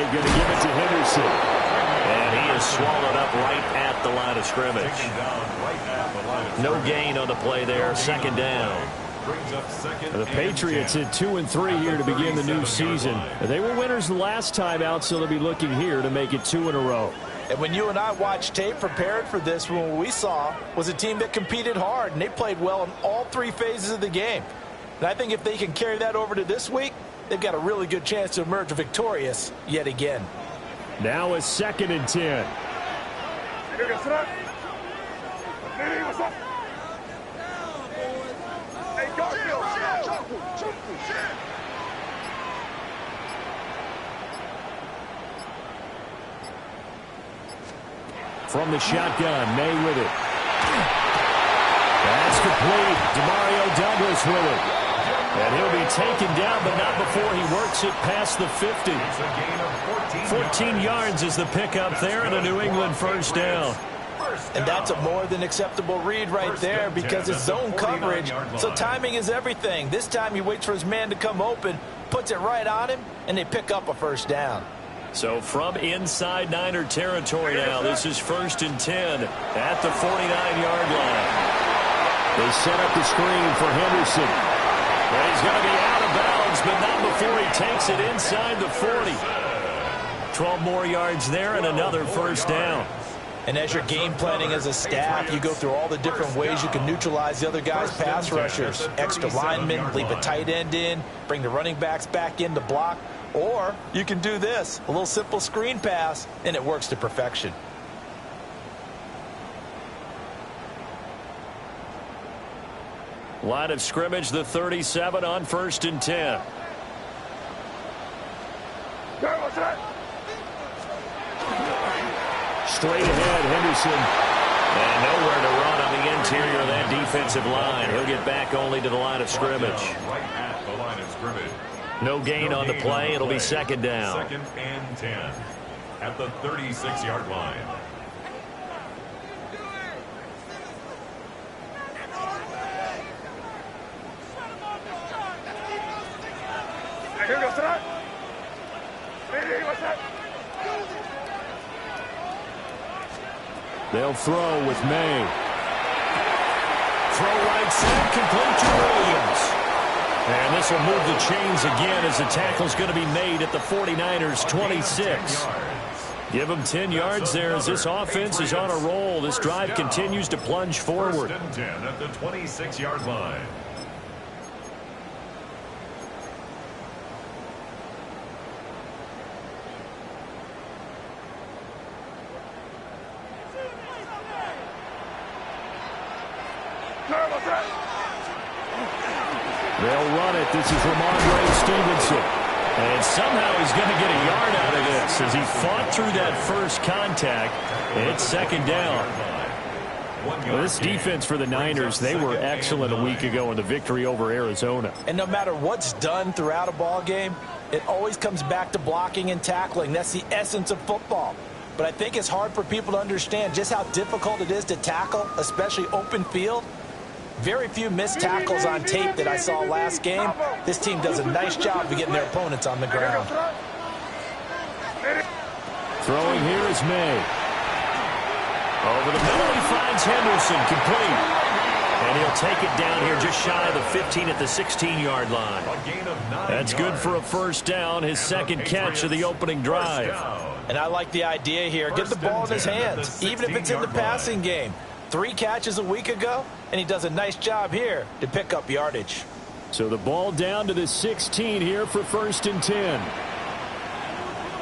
May going to give it to Henderson. And he is swallowed up right at the line of scrimmage. No gain on the play there. Second down. The Patriots at 2-3 here to begin the new season. They were winners the last time out, so they'll be looking here to make it 2 in a row. And when you and I watched tape prepared for this, what we saw was a team that competed hard, and they played well in all three phases of the game. And I think if they can carry that over to this week, they've got a really good chance to emerge victorious yet again. Now a 2nd and 10. From the shotgun, May with it. That's complete. Demario Douglas with it. And he'll be taken down, but not before he works it past the 50. 14 yards is the pickup there, and a New England first down. And that's a more than acceptable read right there because it's zone coverage, so timing is everything. This time he waits for his man to come open, puts it right on him, and they pick up a first down. So from inside Niner territory now, this is 1st and 10 at the 49-yard line. They set up the screen for Henderson. Well, he's going to be out of bounds, but not before he takes it inside the 40. 12 more yards there and another first down. And as you're game planning as a staff, you go through all the different ways you can neutralize the other guy's pass rushers. Extra linemen, leave a tight end in, bring the running backs back in to block. Or you can do this, a little simple screen pass, and it works to perfection. Line of scrimmage, the 37 on 1st and 10. Straight ahead, Henderson. And nowhere to run on the interior of that defensive line. He'll get back only to the line of scrimmage. No gain on the play. It'll be 2nd down. 2nd and 10 at the 36-yard line. They'll throw with May. Throw right side, complete to Williams. And this will move the chains again as the tackle's going to be made at the 49ers 26. Give them 10 yards there as this offense is on a roll. This drive continues to plunge forward. 1st and 10 at the 26-yard line. They'll run it. This is Ramondre Stevenson. And somehow he's going to get a yard out of this as he fought through that first contact. It's 2nd down. Well, this defense for the Niners, they were excellent a week ago in the victory over Arizona. And no matter what's done throughout a ball game, it always comes back to blocking and tackling. That's the essence of football. But I think it's hard for people to understand just how difficult it is to tackle, especially open field. Very few missed tackles on tape that I saw last game. This team does a nice job of getting their opponents on the ground. Throwing here is May. Over the middle, he finds Henderson, complete. And he'll take it down here just shy of the 15 at the 16-yard line. That's good for a first down, his 2nd catch of the opening drive. And I like the idea here. Get the ball in his hands, even if it's in the passing game. 3 catches a week ago, and he does a nice job here to pick up yardage. So the ball down to the 16 here for 1st and 10.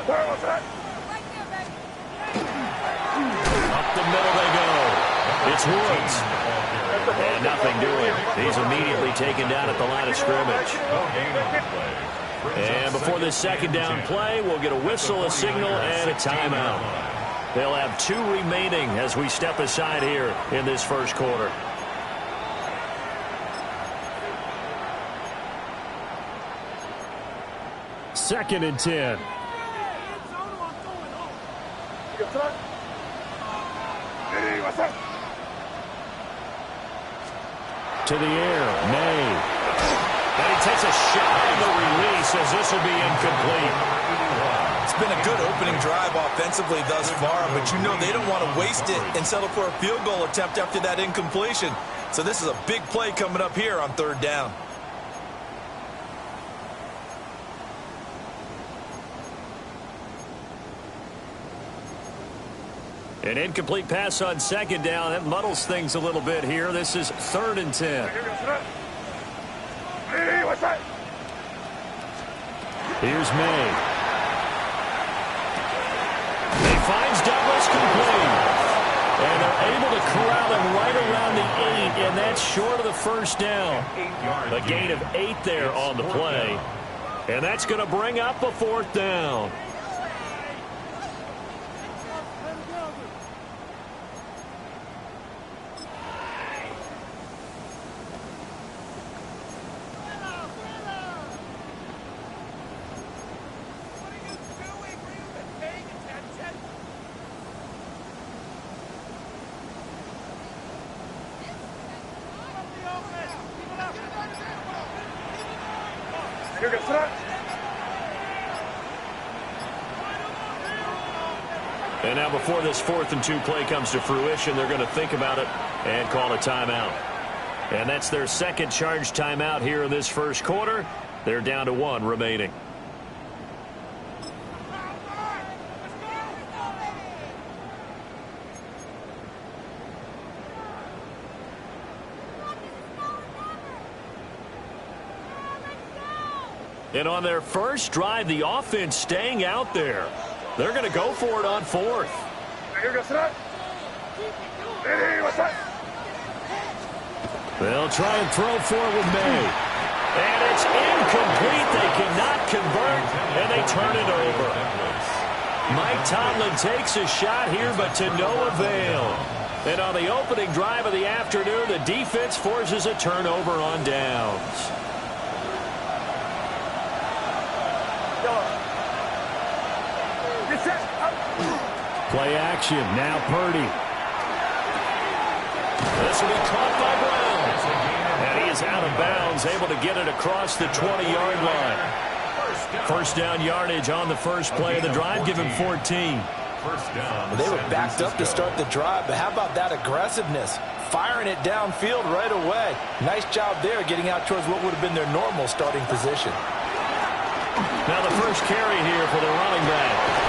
Up the middle they go. It's Woods. And nothing doing. He's immediately taken down at the line of scrimmage. And before this 2nd down play, we'll get a whistle, a signal, and a timeout. They'll have 2 remaining as we step aside here in this first quarter. Second and 10. To the air, May. And he takes a shot on the release as this will be incomplete. been a good opening drive offensively thus far, but you know they don't want to waste it and settle for a field goal attempt after that incompletion. So this is a big play coming up here on third down. An incomplete pass on second down. That muddles things a little bit here. This is 3rd and 10. Here's May. He finds Douglas complete. And they're able to corral him right around the 8, and that's short of the first down. A gain of 8 there on the play. And that's going to bring up a 4th down. And now before this 4th and 2 play comes to fruition, they're going to think about it and call a timeout. And that's their second charge timeout here in this first quarter. They're down to 1 remaining. And on their first drive, the offense staying out there. They're going to go for it on 4th. They'll try and throw for it with May. And it's incomplete. They cannot convert, and they turn it over. Mike Tomlin takes a shot here, but to no avail. And on the opening drive of the afternoon, the defense forces a turnover on downs. Play action. Now Purdy. This will be caught by Brown. And he is out of bounds, able to get it across the 20-yard line. First down yardage on the first play of the drive, give him 14. They were backed up to start the drive, but how about that aggressiveness? Firing it downfield right away. Nice job there getting out towards what would have been their normal starting position. Now the first carry here for the running back.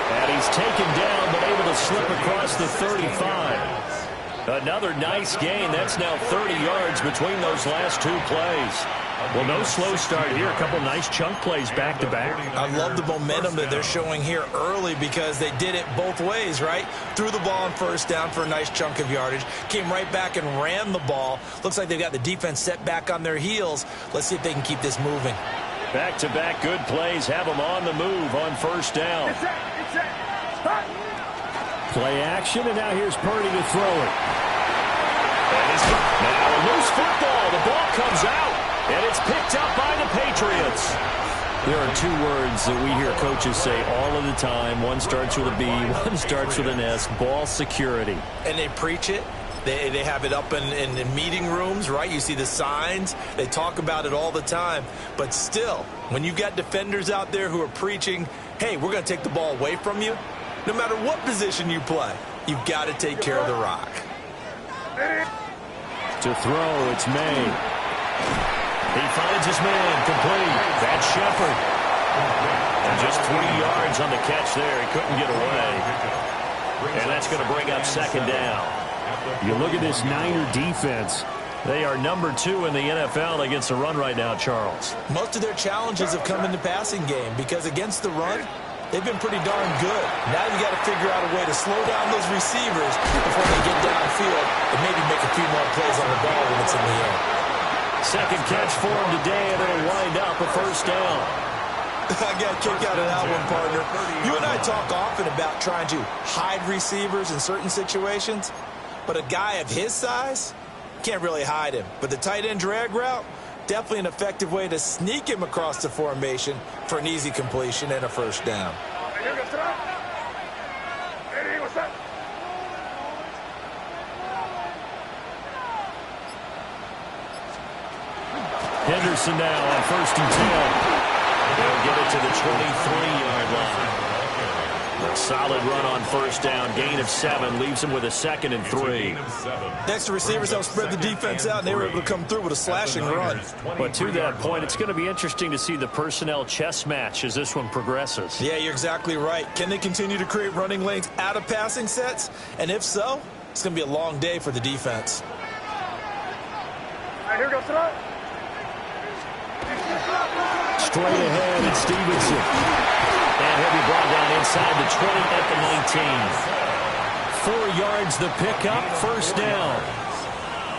And he's taken down, but able to slip across the 35. Another nice gain. That's now 30 yards between those last 2 plays. Well, no slow start here. A couple nice chunk plays back-to-back. I love the momentum that they're showing here early because they did it both ways, right? Threw the ball on first down for a nice chunk of yardage. Came right back and ran the ball. Looks like they've got the defense set back on their heels. Let's see if they can keep this moving. Back-to-back good plays have them on the move on first down. Play action, and now here's Purdy to throw it. And now a loose football. The ball comes out, and it's picked up by the Patriots. There are 2 words that we hear coaches say all of the time. One starts with a B, one starts with an S, ball security. And they preach it. They have it up in meeting rooms, right? You see the signs. They talk about it all the time. But still, when you've got defenders out there who are preaching, hey, we're going to take the ball away from you, no matter what position you play, you've got to take care of the rock. To throw, it's May. He finds his man, complete. That's Shepard. And just 3 yards on the catch there. He couldn't get away. And that's going to bring up second down. You look at this Niner defense. They are number 2 in the NFL against the run right now, Charles. Most of their challenges have come in the passing game because against the run, they've been pretty darn good. Now you got to figure out a way to slow down those receivers before they get downfield and maybe make a few more plays on the ball when it's in the air. Second catch for him today, and it'll wind up a first down. I got a kick out of that one, partner. You and I talk often about trying to hide receivers in certain situations, but a guy of his size can't really hide him. But the tight end drag route, definitely an effective way to sneak him across the formation for an easy completion and a first down. Henderson now on 1st and 10. They'll get it to the 23-yard line. A solid run on first down. Gain of 7 leaves him with a 2nd and 3. Next, the receivers help spread the defense out, and they were able to come through with a slashing run. But to that point, it's going to be interesting to see the personnel chess match as this one progresses. Yeah, you're exactly right. Can they continue to create running lanes out of passing sets? And if so, it's going to be a long day for the defense. All right, here goes tonight. Straight ahead, it's Stevenson. And he'll be brought down inside the 20 at the 19. 4 yards the pickup, first down.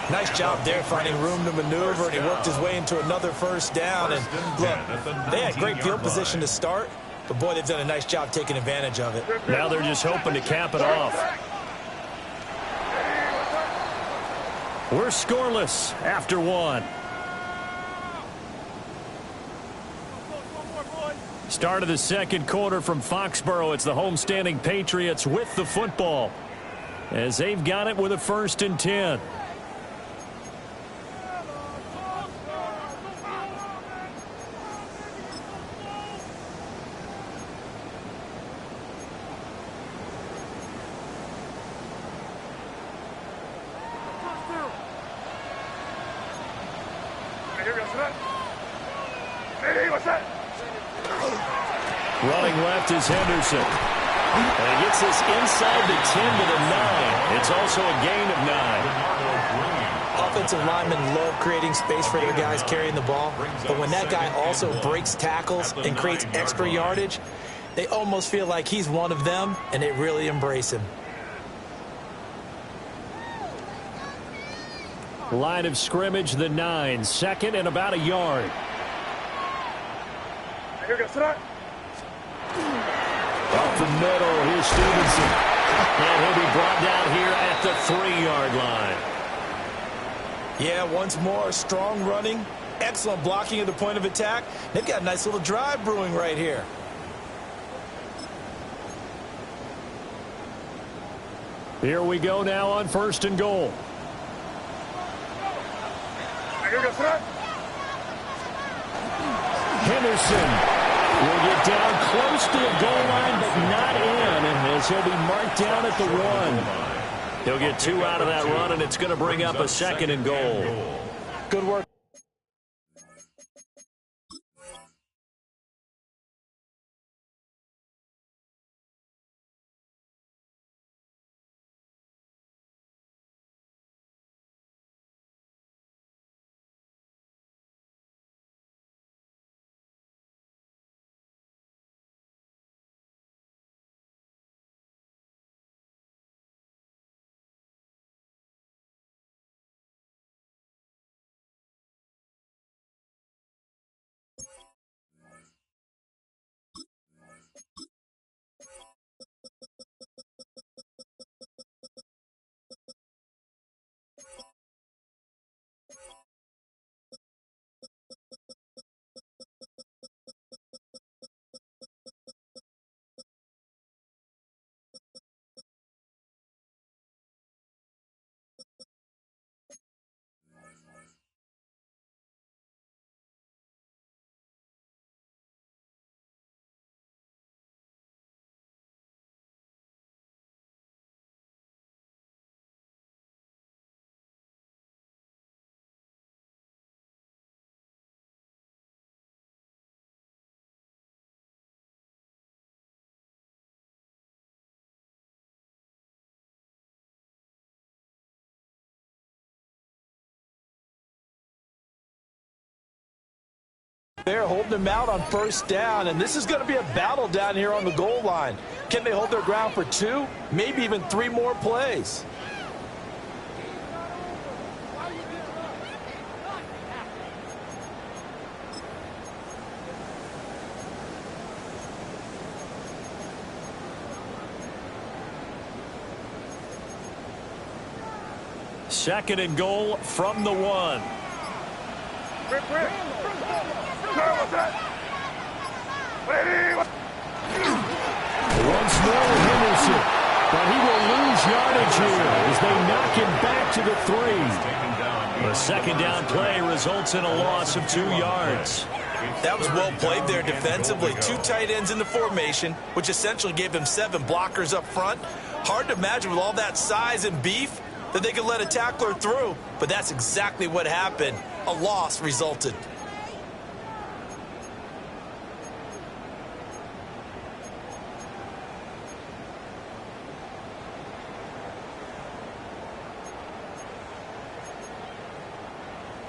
Nice job there finding room to maneuver, and he worked his way into another first down. And look, they had great field position to start, but boy, they've done a nice job taking advantage of it. Now they're just hoping to cap it off. We're scoreless after 1. Start of the second quarter from Foxborough. It's the homestanding Patriots with the football as they've got it with a 1st and 10. Running left is Henderson. And he gets this inside the 10 to the 9. It's also a gain of 9. Offensive linemen love creating space for their guys carrying the ball, but when that guy also breaks tackles and creates extra yardage, they almost feel like he's one of them, and they really embrace him. Line of scrimmage, the 9. 2nd and about a yard. Here goes tonight. Up the middle, here's Stevenson. And he'll be brought down here at the 3-yard line. Yeah, once more, strong running, excellent blocking at the point of attack. They've got a nice little drive brewing right here. Here we go now on 1st and goal. Here goes tonight. Henderson will get down close to the goal line, but not in, as he'll be marked down at the 1. He'll get 2 out of that run, and it's going to bring up a 2nd and goal. Good work. They're holding them out on first down, and this is going to be a battle down here on the goal line. Can they hold their ground for 2, maybe even 3 more plays? Second and goal from the 1. Once more, Henderson. But he will lose yardage here as they knock him back to the 3. The second down play results in a loss of 2 yards. That was well played there defensively. 2 tight ends in the formation, which essentially gave them 7 blockers up front. Hard to imagine with all that size and beef that they could let a tackler through, but that's exactly what happened. A loss resulted.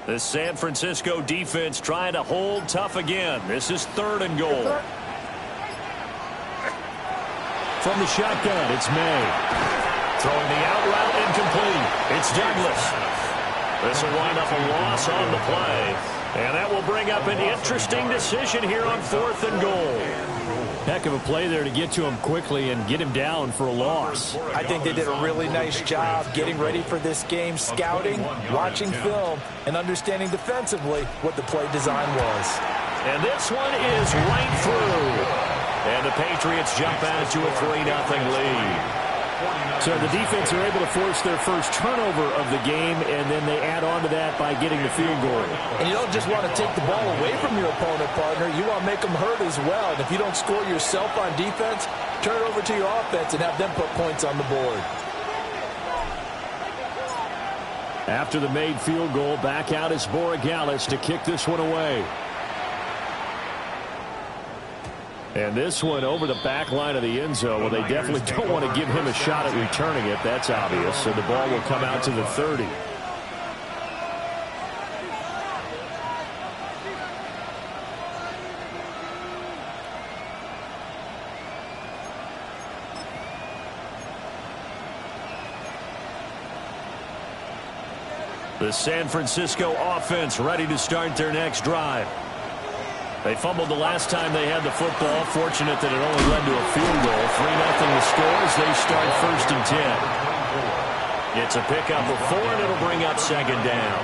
The San Francisco defense trying to hold tough again. This is 3rd and goal. From the shotgun, it's May. Throwing the out route incomplete. It's Douglas. This will wind up a loss on the play. And that will bring up an interesting decision here on 4th and goal. Heck of a play there to get to him quickly and get him down for a loss. I think they did a really nice job getting ready for this game, scouting, watching film, and understanding defensively what the play design was. And this one is right through. And the Patriots jump out to a 3-0 lead. So the defense are able to force their first turnover of the game, and then they add on to that by getting the field goal. And you don't just want to take the ball away from your opponent, partner. You want to make them hurt as well. And if you don't score yourself on defense, turn it over to your offense and have them put points on the board. After the made field goal, back out is Borregales to kick this one away. And this one over the back line of the end zone. Well, they definitely don't want to give him a shot at returning it. That's obvious. So the ball will come out to the 30. The San Francisco offense ready to start their next drive. They fumbled the last time they had the football. Fortunate that it only led to a field goal. 3-0 the score as they start 1st and 10. It's a pickup of 4, and it'll bring up 2nd down.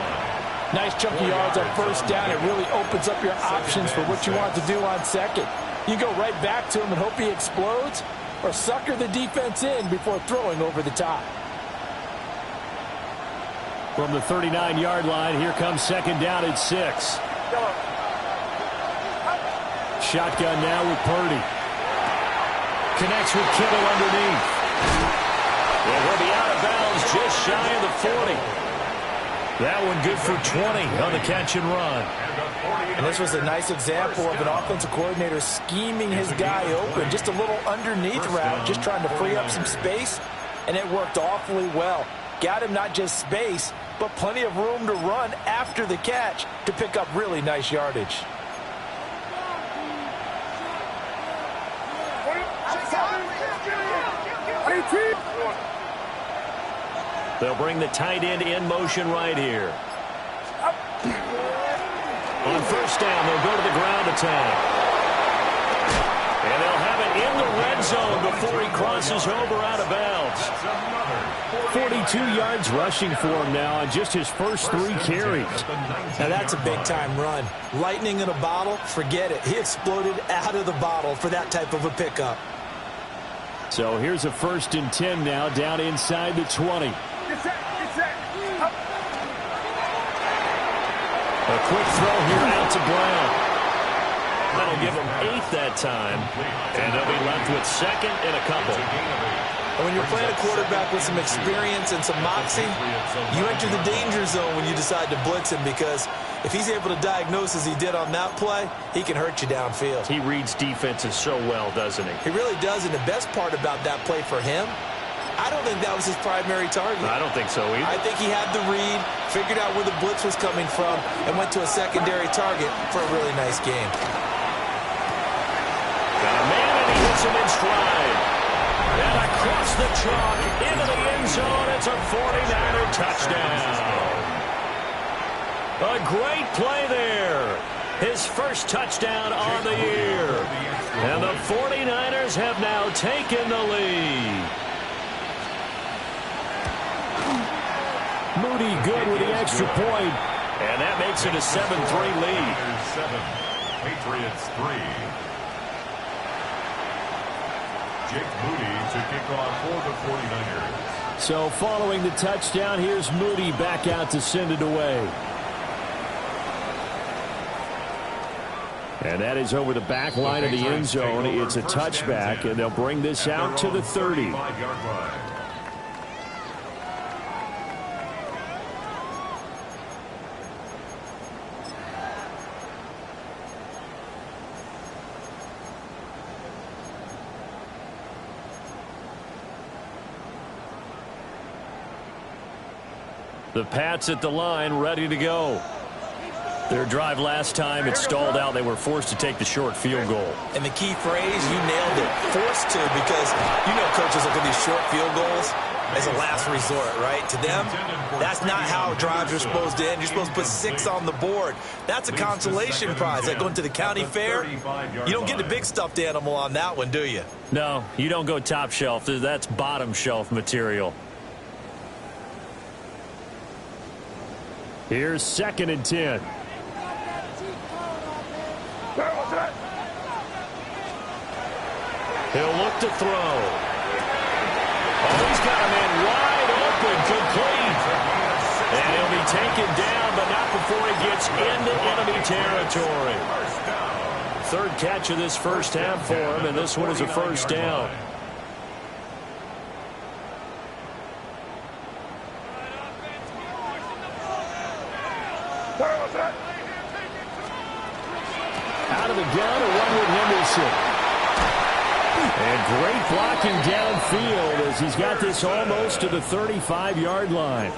Nice chunky yards on 1st down. It really opens up your options for what you want to do on 2nd. You go right back to him and hope he explodes, or sucker the defense in before throwing over the top. From the 39-yard line, here comes 2nd down at 6. Shotgun now with Purdy. Connects with Kittle underneath. And he'll be out of bounds just shy of the 40. That one good for 20 on the catch and run. And this was a nice example of an offensive coordinator scheming his guy open. Just a little underneath route, just trying to free up some space. And it worked awfully well. Got him not just space, but plenty of room to run after the catch to pick up really nice yardage. They'll bring the tight end in motion right here. On 1st down, they'll go to the ground attack. And they'll have it in the red zone before he crosses over out of bounds. 42 yards rushing for him now on just his first 3 carries. Now that's a big-time run. Lightning in a bottle, forget it. He exploded out of the bottle for that type of a pickup. So here's a 1st and 10 now, down inside the 20. A quick throw here out to Brown. That'll give him 8 that time. And they'll be left with 2nd and a couple. And when you're playing a quarterback with some experience and some moxie, you enter the danger zone when you decide to blitz him, because if he's able to diagnose as he did on that play, he can hurt you downfield. He reads defenses so well, doesn't he? He really does, and the best part about that play for him, I don't think that was his primary target. I don't think so either. I think he had the read, figured out where the blitz was coming from, and went to a secondary target for a really nice game. Got a man, and he hits him in stride. And across the chalk, into the end zone, it's a 49er touchdown. A great play there. His first touchdown on the year. And the 49ers have now taken the lead. Moody good with the extra point. And that makes it a 7-3 lead. 7, Patriots 3. Jake Moody to kick off for the 49ers. So following the touchdown, here's Moody back out to send it away. And that is over the back line of the end zone. It's a touchback, and they'll bring this out to the 30. The Pats at the line, ready to go. Their drive last time, it stalled out. They were forced to take the short field goal. And the key phrase, you nailed it, forced to, because you know coaches look at these short field goals as a last resort, right? To them, that's not how drives are supposed to end. You're supposed to put 6 on the board. That's a consolation prize. Like going to the county fair, you don't get the big stuffed animal on that one, do you? No, you don't go top shelf. That's bottom shelf material. Here's 2nd and 10. He'll look to throw. Oh, he's got a man wide open, complete. And he'll be taken down, but not before he gets into enemy territory. 3rd catch of this first half for him, and this one is a first down. Out of the gun, a run with Henderson. And great blocking downfield as he's got this almost to the 35-yard line.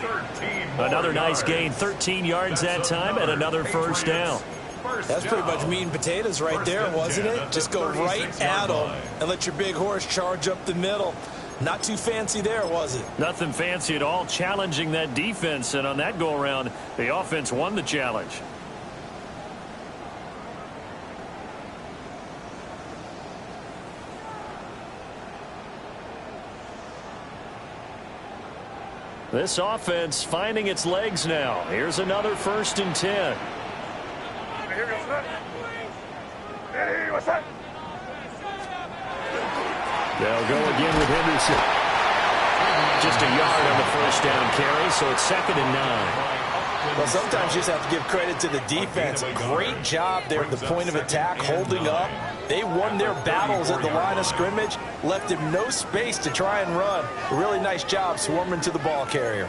Another nice gain, 13 yards that time, and another first down. That's pretty much meat and potatoes right there, wasn't it? Just go right at them and let your big horse charge up the middle. Not too fancy there, was it? Nothing fancy at all, challenging that defense, and on that go-around, the offense won the challenge. This offense finding its legs now. Here's another 1st and 10. They'll go again with Henderson. Just a yard on the first down carry, so it's 2nd and 9. Well, sometimes you just have to give credit to the defense. Great job there at the point of attack, holding up. They won their battles at the line of scrimmage, left him no space to try and run. A really nice job swarming to the ball carrier.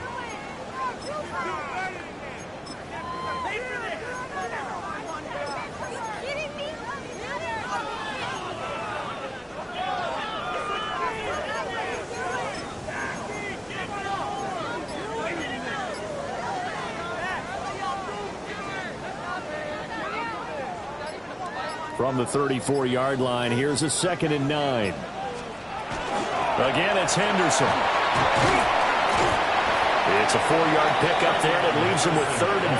From the 34-yard line, here's a 2nd and 9. Again, it's Henderson. It's a 4-yard pickup there that leaves him with 3rd and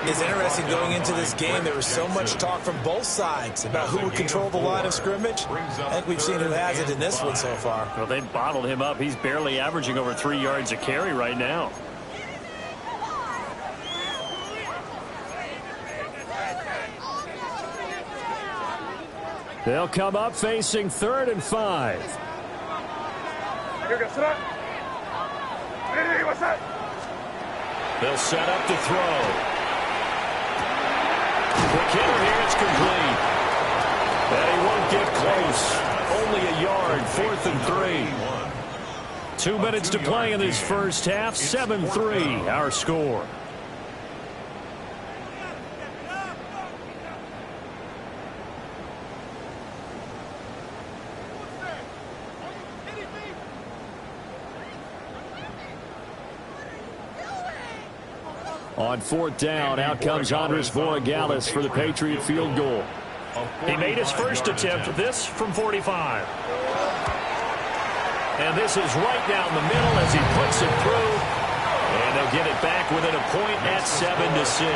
5. It's interesting going into this game. There was so much talk from both sides about who would control the line of scrimmage. I think we've seen who has it in this one so far. Well, they've bottled him up. He's barely averaging over 3 yards a carry right now. They'll come up facing 3rd and 5. They'll set up to throw. Quick hitter here, it's complete. And he won't get close. Only a yard, 4th and 3. 2 minutes to play in this first half, 7-3 our score. On 4th down, out comes Andres Voragalis for the Patriot field goal. He made his first attempt, this from 45. And this is right down the middle as he puts it through. And they'll get it back within a point at 7-6.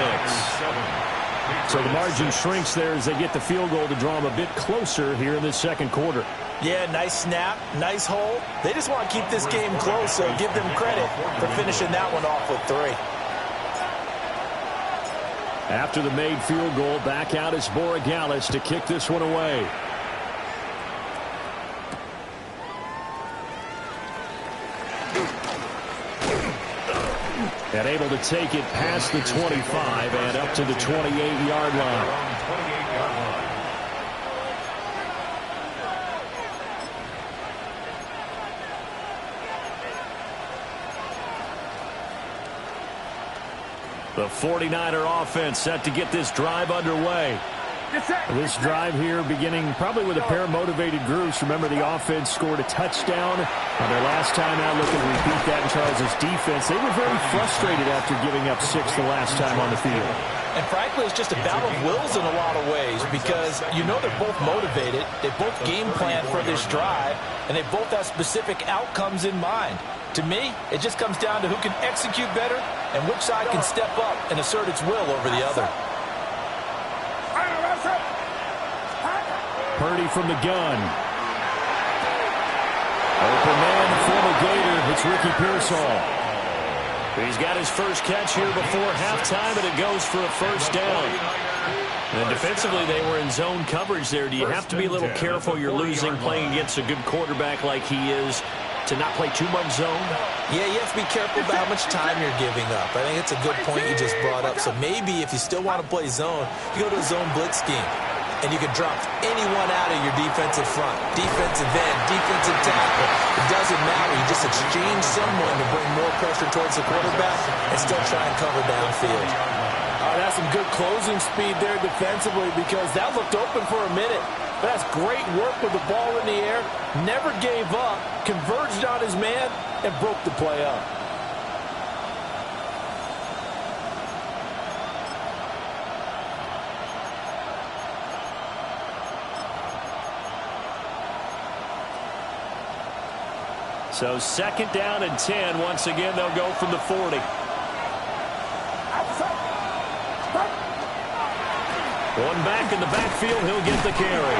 So the margin shrinks there as they get the field goal to draw them a bit closer here in the second quarter. Yeah, nice snap, nice hole. They just want to keep this game close, so give them credit for finishing that one off with 3. After the made field goal, back out is Voragalis to kick this one away. And able to take it past the 25 and up to the 28-yard line. The 49er offense set to get this drive underway. This drive here beginning probably with a pair of motivated groups. Remember, the offense scored a touchdown on their last time out. Looking to repeat that in Charles' defense. They were very frustrated after giving up 6 the last time on the field. And frankly, it's just a battle of wills in a lot of ways because you know they're both motivated. They both game plan for this drive, and they both have specific outcomes in mind. To me, it just comes down to who can execute better and which side can step up and assert its will over the other. Purdy from the gun. Open man for the Gator. It's Ricky Pearsall. He's got his first catch here before halftime, and it goes for a first down. And defensively, they were in zone coverage there. Do you have to be a little careful you're losing playing against a good quarterback like he is to not play too much zone? Yeah, you have to be careful about how much time you're giving up. I think it's a good point you just brought up. So maybe if you still want to play zone, you go to a zone blitz scheme. And you can drop anyone out of your defensive front, defensive end, defensive tackle. It doesn't matter. You just exchange someone to bring more pressure towards the quarterback and still try and cover downfield. That's some good closing speed there defensively because that looked open for a minute. But that's great work with the ball in the air. Never gave up, converged on his man, and broke the play up. So 2nd down and 10. Once again, they'll go from the 40. One back in the backfield, he'll get the carry.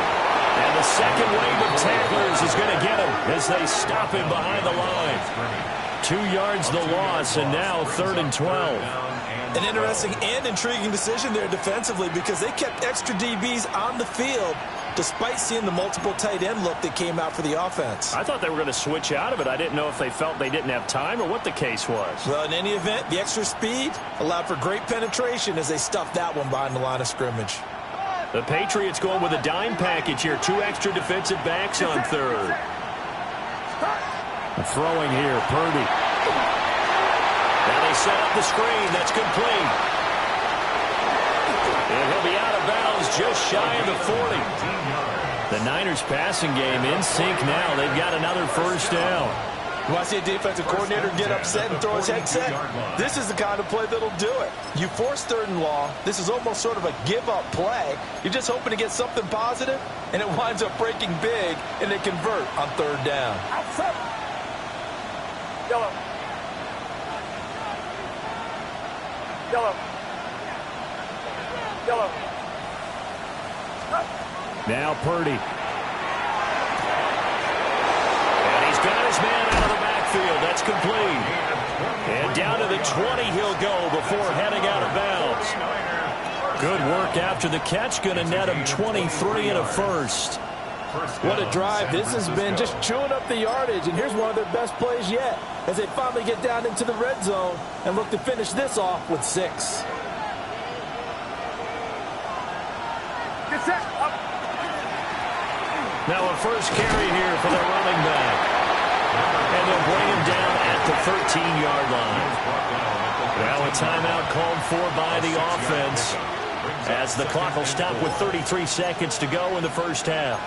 And the second wave of tacklers is going to get him as they stop him behind the line. 2 yards the loss, and now 3rd and 12. An interesting and intriguing decision there defensively because they kept extra DBs on the field despite seeing the multiple tight end look that came out for the offense. I thought they were going to switch out of it. I didn't know if they felt they didn't have time or what the case was. Well, in any event, the extra speed allowed for great penetration as they stuffed that one behind the line of scrimmage. The Patriots going with a dime package here. 2 extra defensive backs on 3rd. Throwing here, Purdy. Now they set up the screen. That's complete. And he'll be out of bounds just shy of the 40. The Niners passing game in sync now. They've got another first down. You want to see a defensive coordinator get upset and throw his headset? This is the kind of play that'll do it. You force 3rd and long. This is almost sort of a give-up play. You're just hoping to get something positive, and it winds up breaking big, and they convert on 3rd down. Yellow. Yellow. Yellow. Now Purdy. And he's got his man out of the backfield. That's complete. And down to the 20 he'll go before heading out of bounds. Good work after the catch. Going to net him 23 and a first. What a drive this has been, just chewing up the yardage. And here's one of their best plays yet as they finally get down into the red zone and look to finish this off with 6. Now a first carry here for the running back. And they'll bring him down at the 13-yard line. Now a timeout called for by the offense as the clock will stop with 33 seconds to go in the first half.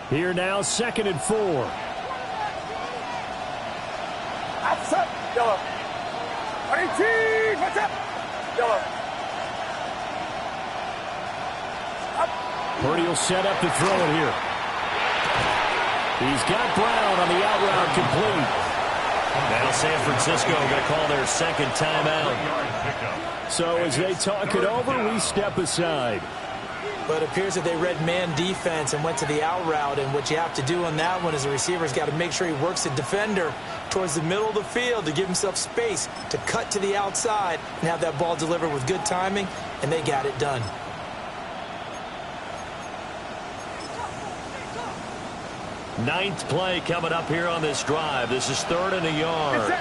Here now, 2nd and 4. Outside. Yellow. 22. What's up? Yellow. Up. Purdy will set up to throw it here. He's got Brown on the out route complete. Now San Francisco going to call their 2nd timeout. So as they talk it over, we step aside. But it appears that they read man defense and went to the out route. And what you have to do on that one is the receiver's got to make sure he works the defender towards the middle of the field to give himself space to cut to the outside and have that ball delivered with good timing, and they got it done. Ninth play coming up here on this drive. This is 3rd and a yard.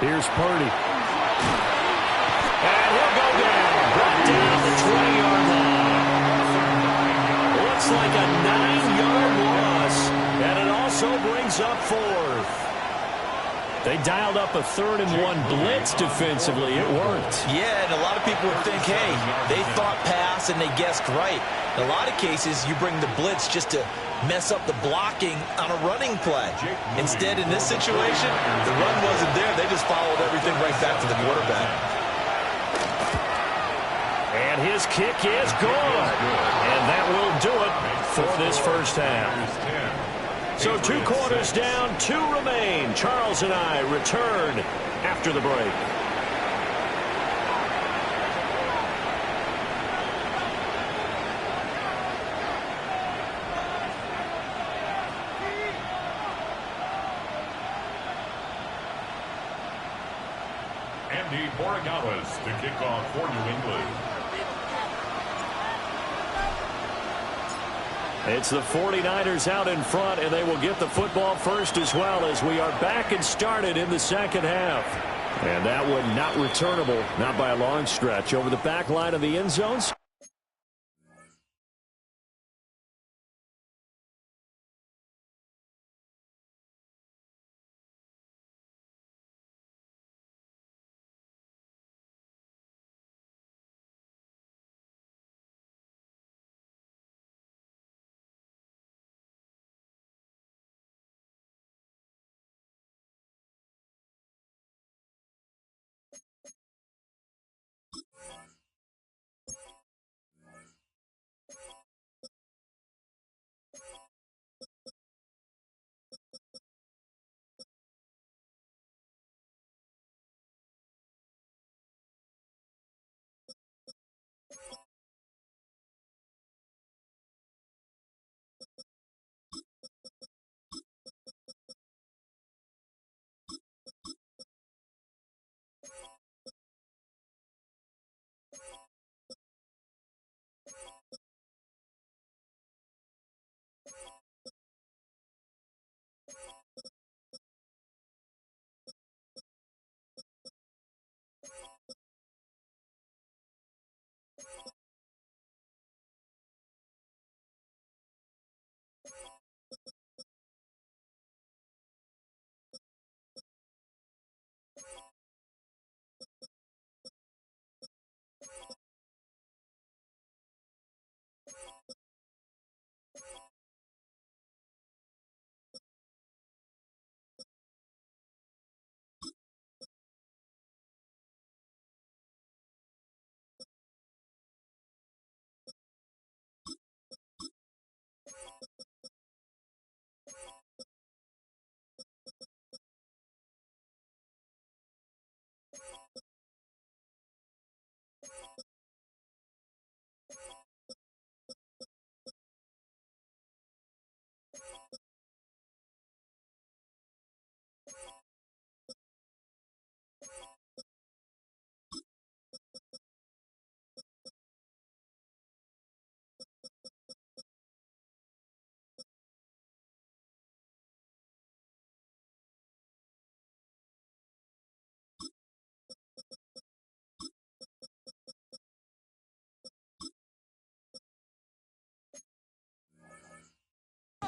Here's Purdy. And he'll go down. Brought down the 20-yard line. Looks like a 9-yard loss. And it also brings up 4th. They dialed up a 3rd and 1 blitz defensively. It worked. Yeah, and a lot of people would think, hey, they thought pass and they guessed right. In a lot of cases, you bring the blitz just to mess up the blocking on a running play. Instead, in this situation, the run wasn't there. They just followed everything right back to the quarterback. And his kick is good. And that will do it for this first half. So 2 quarters down, 2 remain. Charles and I return after the break. Andy Borregales to kick off for New England. It's the 49ers out in front, and they will get the football first as well as we are back and started in the second half. And that one not returnable, not by a long stretch. Over the back line of the end zones.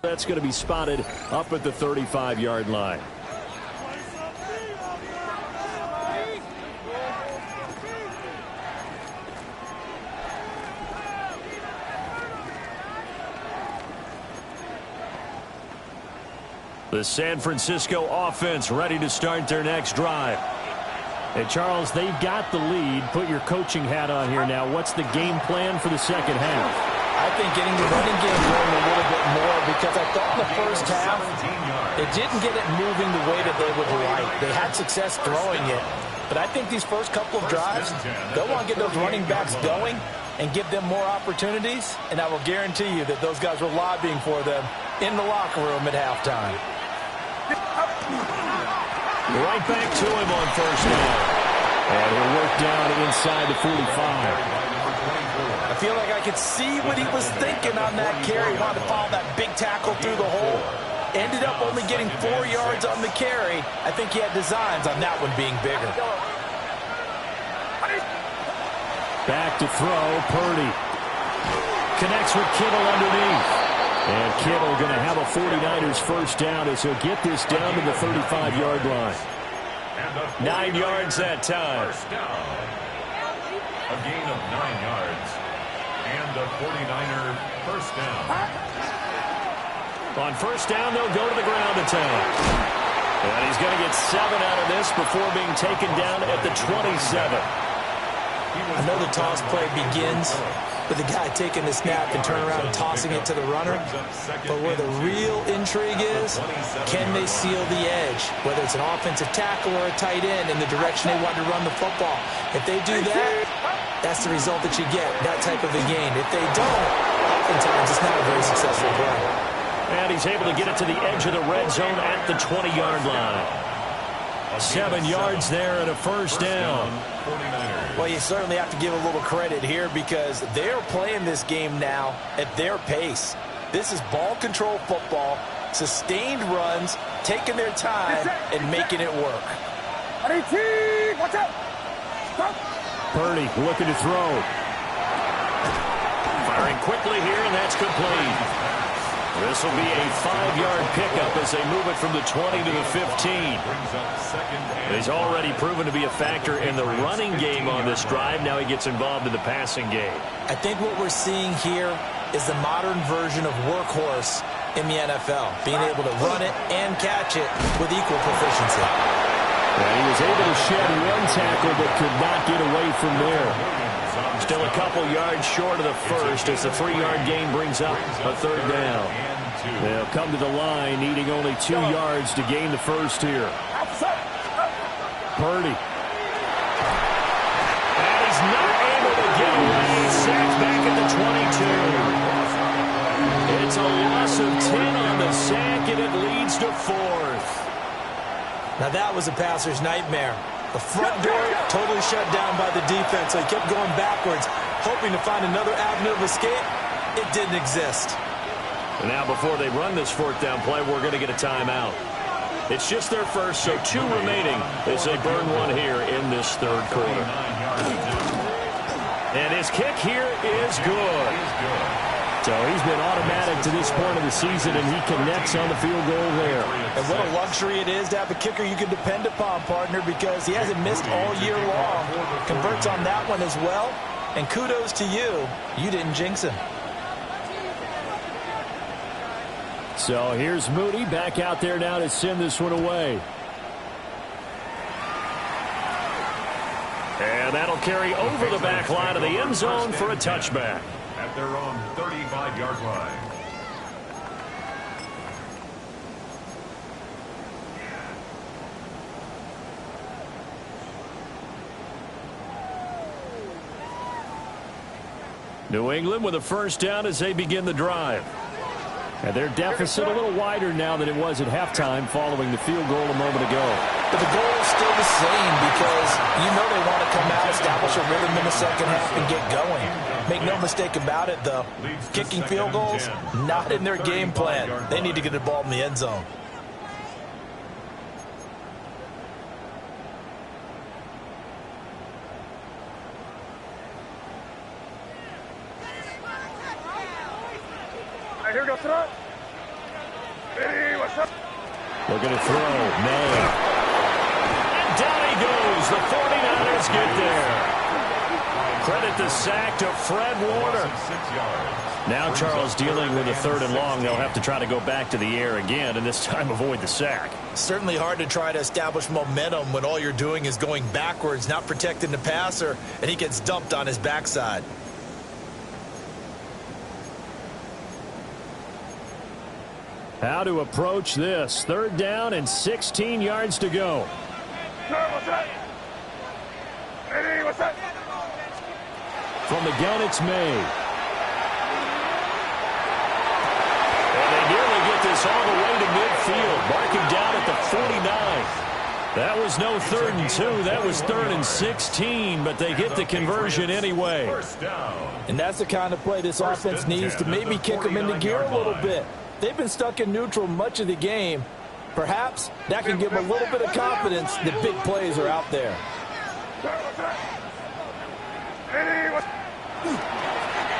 That's going to be spotted up at the 35-yard line. The San Francisco offense ready to start their next drive. Hey, Charles, they've got the lead. Put your coaching hat on here now. What's the game plan for the second half? I think getting the running game going a little bit more, because I thought in the first half it didn't get it moving the way that they would like. They had success throwing it, but I think these first couple of drives, they'll want to get those running backs going and give them more opportunities, and I will guarantee you that those guys were lobbying for them in the locker room at halftime. Right back to him on first down. And he'll work down inside the 45. I feel like I could see what he was thinking on that carry. He wanted to follow that big tackle through the hole. Ended up only getting 4 yards on the carry. I think he had designs on that one being bigger. Back to throw, Purdy. Connects with Kittle underneath. And Kittle going to have a 49ers first down as he'll get this down to the 35-yard line. 9 yards that time. A gain of 9 yards. And a 49er first down. On first down, they'll go to the ground attack. And he's going to get 7 out of this before being taken down at the 27. I know the toss play begins with the guy taking the snap and turn around and tossing it to the runner. But where the real intrigue is, can they seal the edge? Whether it's an offensive tackle or a tight end in the direction they want to run the football. If they do that, that's the result that you get, that type of a gain. If they don't, oftentimes it's not a very successful play. And he's able to get it to the edge of the red zone at the 20-yard line. 7 yards there and a first down. Well, you certainly have to give a little credit here because they're playing this game now at their pace. This is ball control football, sustained runs, taking their time and making it work. Purdy looking to throw. Firing quickly here, and that's complete. This will be a 5-yard pickup as they move it from the 20 to the 15. He's already proven to be a factor in the running game on this drive. Now he gets involved in the passing game. I think what we're seeing here is the modern version of workhorse in the NFL, being able to run it and catch it with equal proficiency. And he was able to shed one tackle but could not get away from there. Still a couple yards short of the first as the 3-yard gain brings up a third down. They'll come to the line needing only 2 yards to gain the first here. Purdy. And he's not able to get away. He's sacked back at the 22. It's a loss of 10 on the sack, and it leads to 4th. Now that was a passer's nightmare. The front door totally shut down by the defense, so he kept going backwards, hoping to find another avenue of escape. It didn't exist. And now before they run this 4th down play, we're going to get a timeout. It's just their first, so 2 remaining as they burn one here in this third quarter. And his kick here is good. So he's been automatic to this point of the season, and he connects on the field goal there. And what a luxury it is to have a kicker you can depend upon, partner, because he hasn't missed all year long. Converts on that one as well. And kudos to you. You didn't jinx him. So here's Moody back out there now to send this one away. And that'll carry over the back line of the end zone for a touchback. At their own 35-yard line. New England with a first down as they begin the drive. And their deficit a little wider now than it was at halftime following the field goal a moment ago. But the goal is still the same because you know they want to come out, establish a rhythm in the second half, and get going. Make no mistake about it, though. Kicking field goals, not in their game plan. They need to get the ball in the end zone. Looking to throw. No. And down he goes. The 49ers get there. Credit the sack to Fred Warner. Now Charles dealing with a 3rd and long. They'll have to try to go back to the air again, and this time avoid the sack. Certainly hard to try to establish momentum when all you're doing is going backwards, not protecting the passer, and he gets dumped on his backside. How to approach this. 3rd down and 16 yards to go. From the gun, it's May. And they nearly get get this all the way to midfield. Mark him down at the 49. That was no 3rd and 2. That was 3rd and 16, but they get the conversion anyway. And that's the kind of play this offense needs to maybe kick them into gear a little bit. They've been stuck in neutral much of the game. Perhaps that can give them a little bit of confidence that big plays are out there.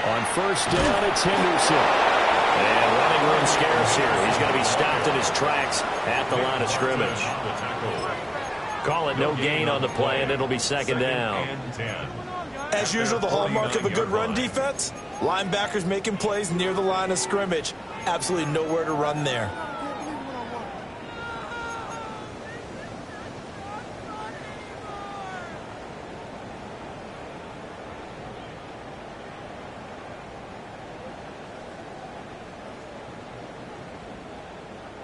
On 1st down, it's Henderson. And running room scarce here. He's going to be stopped in his tracks at the line of scrimmage. Call it no gain on the play, and it'll be 2nd down. As usual, the hallmark of a good run defense, linebackers making plays near the line of scrimmage. Absolutely nowhere to run there.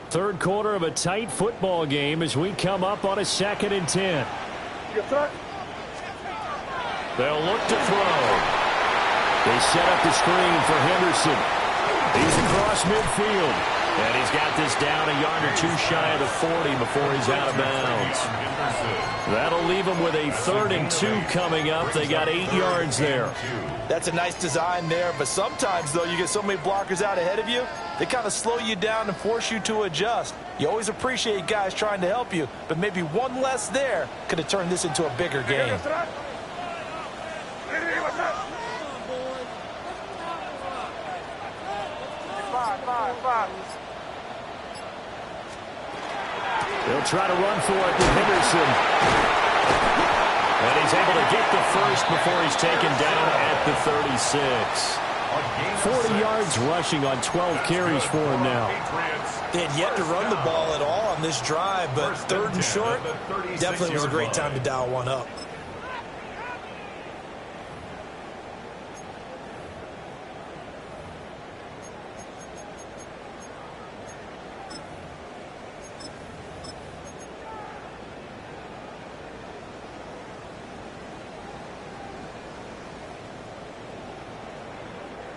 Third quarter of a tight football game as we come up on a 2nd and 10. They'll look to throw. They set up the screen for Henderson. He's across midfield. And he's got this down a yard or 2 shy of the 40 before he's out of bounds. That'll leave him with a 3rd and 2 coming up. They got 8 yards there. That's a nice design there, but sometimes, though, you get so many blockers out ahead of you, they kind of slow you down and force you to adjust. You always appreciate guys trying to help you, but maybe one less there could have turned this into a bigger game. They'll try to run for it with Henderson. And he's able to get the first before he's taken down at the 36. 40 yards rushing on 12 carries for him now. They had yet to run the ball at all on this drive, but 3rd and short definitely was a great time to dial one up.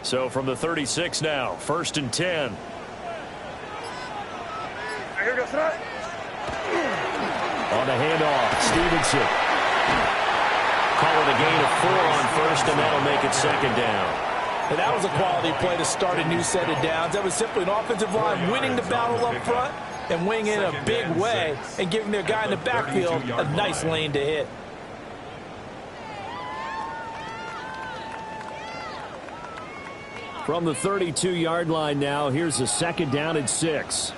So from the 36 now, 1st and 10. On the handoff, Stevenson. Call it a gain of 4 on 1st, and that'll make it 2nd down. And that was a quality play to start a new set of downs. That was simply an offensive line winning the battle up front and winning in a big way and giving their guy in the backfield a nice lane to hit. From the 32-yard line now, here's a 2nd down and 6.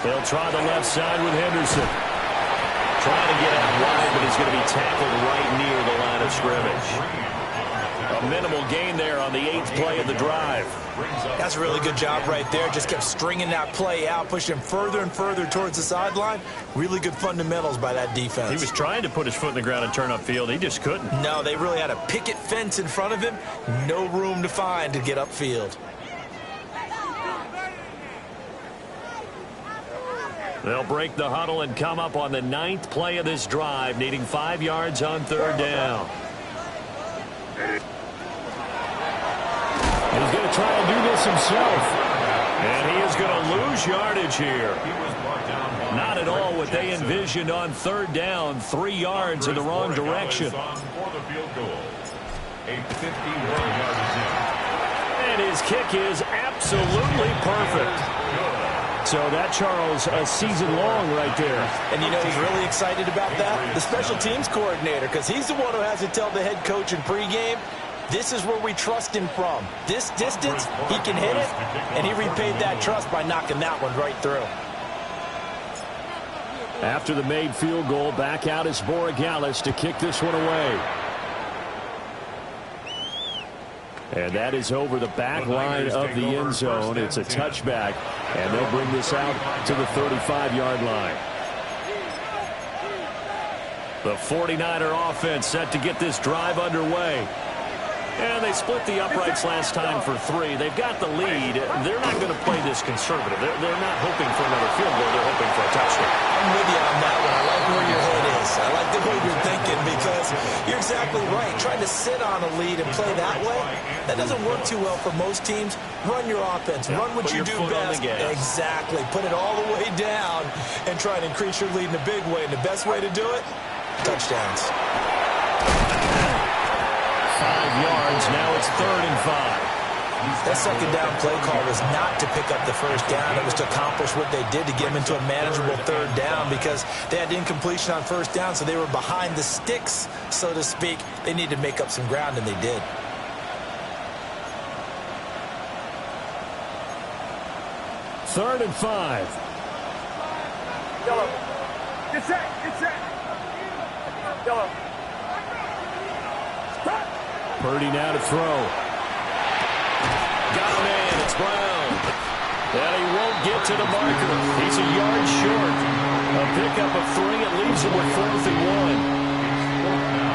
They'll try the left side with Henderson. Trying to get out wide, but he's going to be tackled right near the line of scrimmage. A minimal gain there on the 8th play of the drive. That's a really good job right there. Just kept stringing that play out, pushing further and further towards the sideline. Really good fundamentals by that defense. He was trying to put his foot in the ground and turn upfield. He just couldn't. No, they really had a picket fence in front of him. No room to find to get upfield. They'll break the huddle and come up on the 9th play of this drive, needing 5 yards on 3rd down. He's going to try and do this himself. And he is going to lose yardage here. Not at all what they envisioned on 3rd down. 3 yards in the wrong direction. And his kick is absolutely perfect. So that, Charles, a season long right there. And you know who's really excited about that? The special teams coordinator, because he's the one who has to tell the head coach in pregame, this is where we trust him from. This distance, he can hit it, and he repaid that trust by knocking that one right through. After the made field goal, back out is Borregales to kick this one away. And that is over the back line of the end zone. It's a touchback, and they'll bring this out to the 35-yard line. The 49er offense set to get this drive underway. And they split the uprights last time for 3. They've got the lead. They're not going to play this conservative. They're not hoping for another field goal. They're hoping for a touchdown. I'm with you on that one. I like where your head is. I like the way you're thinking. because you're exactly right. Trying to sit on a lead and play that way, that doesn't work too well for most teams. Run your offense. Run what you do best. Exactly. Put it all the way down and try and increase your lead in a big way. And the best way to do it, touchdowns. 5 yards. Now it's 3rd and 5. That second down play call was not to pick up the first down. It was to accomplish what they did to get them into a manageable 3rd down because they had incompletion on 1st down, so they were behind the sticks, so to speak. They needed to make up some ground, and they did. Third and 5. Yellow. Get set. Get set. Yellow. Purdy now to throw. Got a man. It's Brown. And he won't get to the marker. He's a yard short. A pickup of 3. It leaves him with 4th and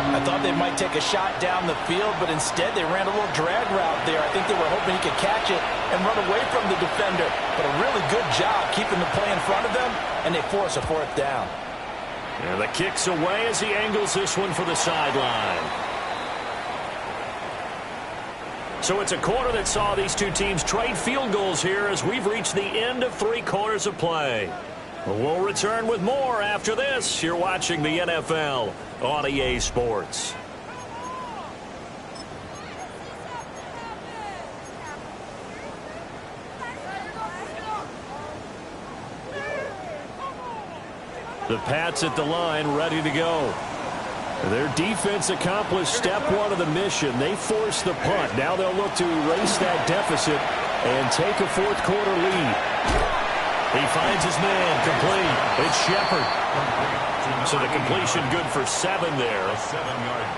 1. I thought they might take a shot down the field, but instead they ran a little drag route there. I think they were hoping he could catch it and run away from the defender. But a really good job keeping the play in front of them, and they force a 4th down. And the kick's away as he angles this one for the sideline. So it's a quarter that saw these two teams trade field goals here as we've reached the end of 3 quarters of play. We'll return with more after this. You're watching the NFL on EA Sports. The Pats at the line, ready to go. Their defense accomplished step 1 of the mission. They forced the punt. Now they'll look to erase that deficit and take a 4th quarter lead. He finds his man, complete. It's Shepard. So the completion good for 7 there.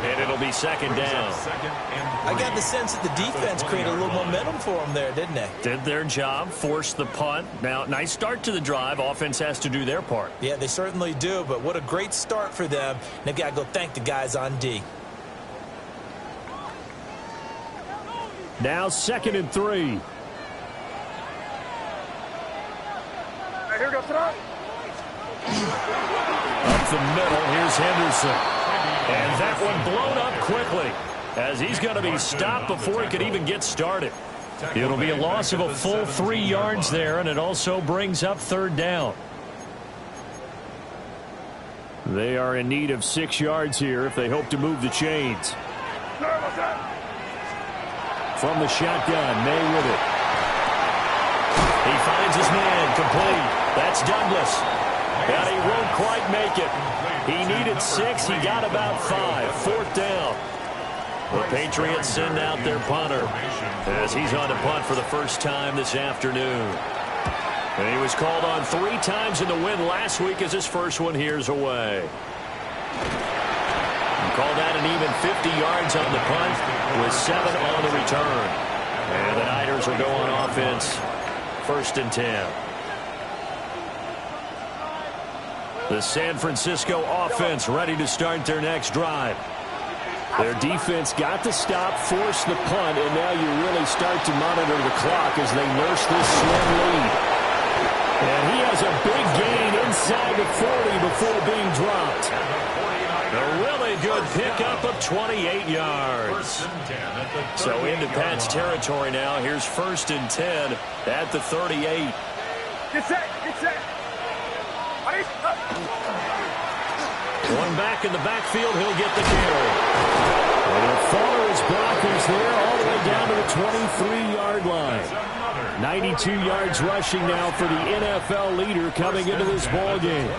And it'll be 2nd down. I got the sense that the defense created a little momentum for them there, didn't they? Did their job, forced the punt. Now, nice start to the drive. Offense has to do their part. Yeah, they certainly do, but what a great start for them. And they've got to go thank the guys on D. Now 2nd and 3. Here goes tonight. Up the middle, here's Henderson. And that one blown up quickly as he's going to be stopped before he could even get started. It'll be a loss of a full 3 yards there, and it also brings up 3rd down. They are in need of 6 yards here if they hope to move the chains. From the shotgun, May with it. He finds his man, complete. That's Douglas. And he won't quite make it. He needed 6. He got about 5. 4th down. The Patriots send out their punter as he's on to punt for the first time this afternoon. And he was called on 3 times in the win last week as his first one here's away. And call that an even 50 yards on the punt with 7 on the return. And the Niners will go on offense. 1st and 10. The San Francisco offense ready to start their next drive. Their defense got the stop, forced the punt, and now you really start to monitor the clock as they nurse this slim lead. And he has a big gain inside the 40 before being dropped. A really good pickup of 28 yards. So into Pat's territory now. Here's 1st and 10 at the 38. Get set. Get set. One back in the backfield, he'll get the carry. And he'll follow his blockers there all the way down to the 23-yard line. 92 yards rushing now for the NFL leader coming into this ball game.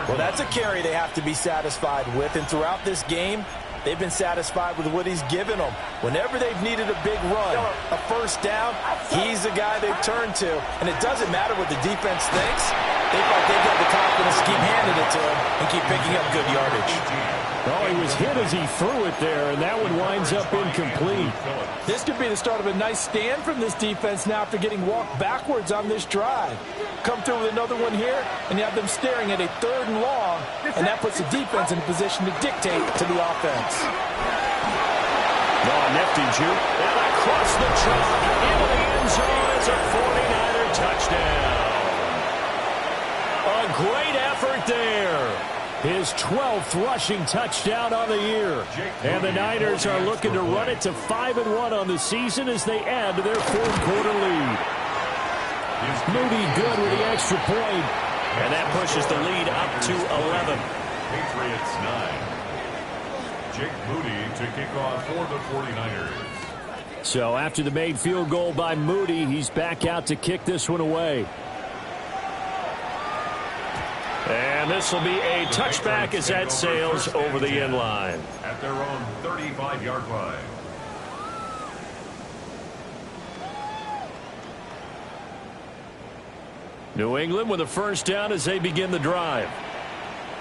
Well, that's a carry they have to be satisfied with, and throughout this game, they've been satisfied with what he's given them. Whenever they've needed a big run, a 1st down, he's the guy they've turned to. And it doesn't matter what the defense thinks. They thought they've got the confidence to keep handing it to him and keep picking up good yardage. Well, he was hit as he threw it there, and that one winds up incomplete. This could be the start of a nice stand from this defense now after getting walked backwards on this drive. Come through with another one here, and you have them staring at a 3rd and long, and that puts the defense in a position to dictate to the offense. Oh, nifty juke. And across the chalk into the end zone is a 49er touchdown. A great effort there. His 12th rushing touchdown on the year. And the Niners are looking to run it to 5-1 on the season as they add to their fourth quarter lead. Moody good with the extra point. And that pushes the lead up to 11. Patriots 9. Jake Moody to kick off for the 49ers. So after the made field goal by Moody, he's back out to kick this one away. And this will be a touchback as that sails over the end line. At their own 35-yard line. New England with a first down as they begin the drive.